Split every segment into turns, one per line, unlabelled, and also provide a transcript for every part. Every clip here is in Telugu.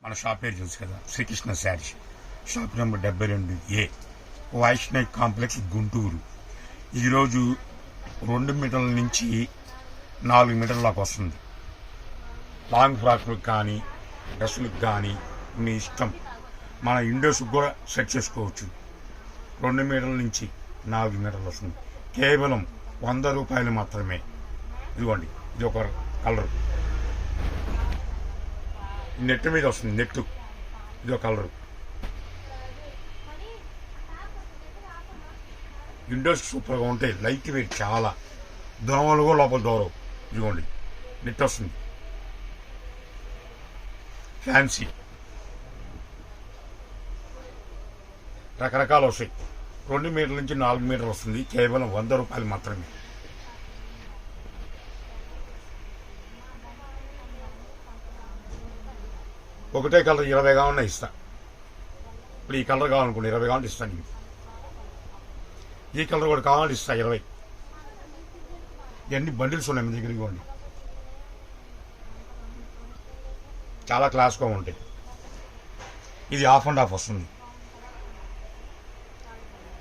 మన షాప్ పేరు తెలుసు కదా, Srikrishna Sarees, shop number 72A, Vaishnav complex, Guntur. ఈరోజు 2 మీటర్ల నుంచి 4 మీటర్ల దాకా వస్తుంది. లాంగ్ ఫ్రాక్లకు కానీ డ్రెస్సులకు కానీ మీ ఇష్టం. మన ఇండోస్కి కూడా సెట్ చేసుకోవచ్చు. 2 మీటర్ల నుంచి 4 మీటర్లు వస్తుంది. కేవలం 100 రూపాయలు మాత్రమే. ఇదిగోండి, ఇది ఒక కలర్, నెట్ మీద వస్తుంది. నెట్ ఇది ఒక కలరు. విండోస్ సూపర్గా ఉంటాయి, లైట్ వెయిట్, చాలా దోమలు కూడా లోపల దూరం. ఇదిగోండి, నెట్ వస్తుంది. ఫ్యాన్సీ రకరకాలు వస్తాయి. 2 మీటర్ల నుంచి 4 మీటర్లు వస్తుంది. కేవలం 100 రూపాయలు మాత్రమే. ఒకటే కలర్ 20 కావాలన్నా ఇస్తా. ఇప్పుడు ఈ కలర్ కావాలనుకోండి 20 కావాలంటే ఇస్తాను. నీకు ఈ కలర్ కూడా కావాలంటే ఇస్తా 20. ఇవన్నీ బండిల్స్ ఉన్నాయి మీ దగ్గర. ఇవ్వండి, చాలా క్లాస్గా ఉంటాయి. ఇది హాఫ్ అండ్ హాఫ్ వస్తుంది.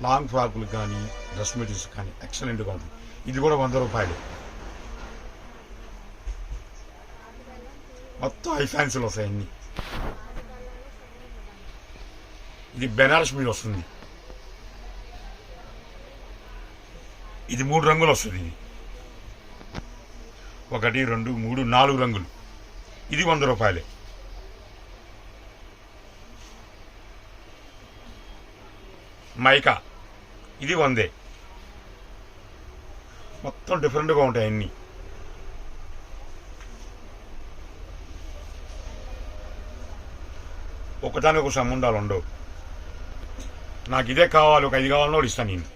లాంగ్ ఫ్రాకులు కానీ డ్రెస్ మెటీరియల్స్ కానీ ఎక్సలెంట్గా ఉంటుంది. ఇది కూడా 100 రూపాయలు. మొత్తం హై ఫ్యాన్సీలు వస్తాయి అన్నీ. ఇది బెనారస్ మీద వస్తుంది. ఇది 3 రంగులు వస్తుంది. ఇది 1, 2, 3, 4 రంగులు. ఇది 100 రూపాయలే. మైకా, ఇది 100. మొత్తం డిఫరెంట్గా ఉంటాయి అన్నీ. ఒకదానికి ఒక సంబంధాలు ఉండవు. నాకు ఇదే కావాలి, ఒక 5 కావాలన్నా కూడా ఇస్తాను నేను.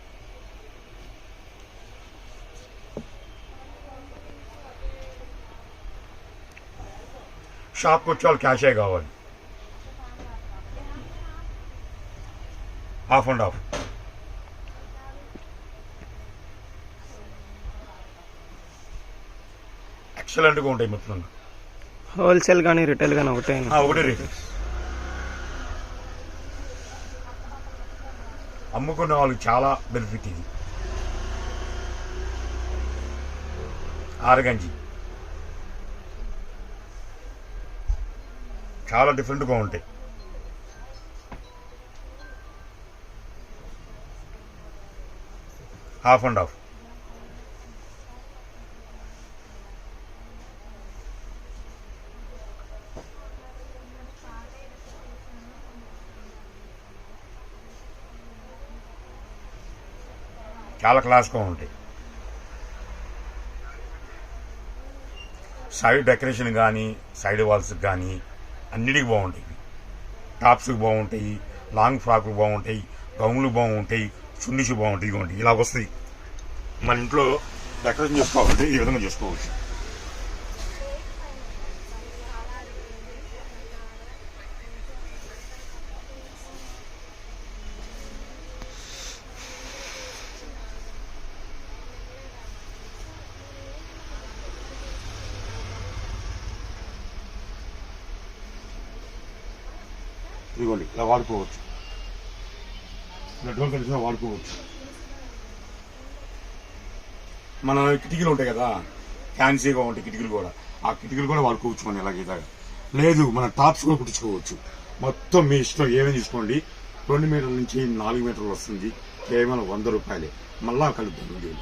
షాప్కి వచ్చే వాళ్ళు క్యాషే కావాలి. Half and half. ఎక్సలెంట్గా ఉంటాయి మొత్తం.
హోల్సేల్ కానీ రిటైల్ కానీ ఒకటే
రేటు. అమ్ముకున్న వాళ్ళకి చాలా బెనిఫిట్. ఇది ఆరగంజి, చాలా డిఫరెంట్గా ఉంటాయి. Half and half. చాలా క్లాస్గా ఉంటాయి. సైడ్ డెకరేషన్ కానీ సైడ్ వాల్స్కి కానీ అన్నిటికీ బాగుంటాయి. టాప్స్కి బాగుంటాయి, లాంగ్ ఫ్రాక్లు బాగుంటాయి, గౌన్లు బాగుంటాయి, చున్నీస్ బాగుంటాయి. ఇవ్వండి, ఇలాగ వస్తాయి. మన ఇంట్లో డెకరేషన్ చేసుకోవాలంటే ఈ విధంగా చేసుకోవచ్చు. ఇదిగోండి, ఇలా వాడుకోవచ్చు. ఇలా డోర్ కలిసిన వాడుకోవచ్చు. మన కిటికీలు ఉంటాయి కదా, ఫ్యాన్సీగా ఉంటాయి కిటికీలు కూడా. ఆ కిటికీలు కూడా వాడుకోవచ్చు. మనం ఇలాగ లేదు, మన టాప్స్ కూడా కుట్టించుకోవచ్చు. మొత్తం మీ ఇష్టం, ఏమేమి తీసుకోండి. 2 మీటర్ల నుంచి 4 మీటర్లు వస్తుంది. కేవలం 100 రూపాయలే. మళ్ళా కలుద్దాం.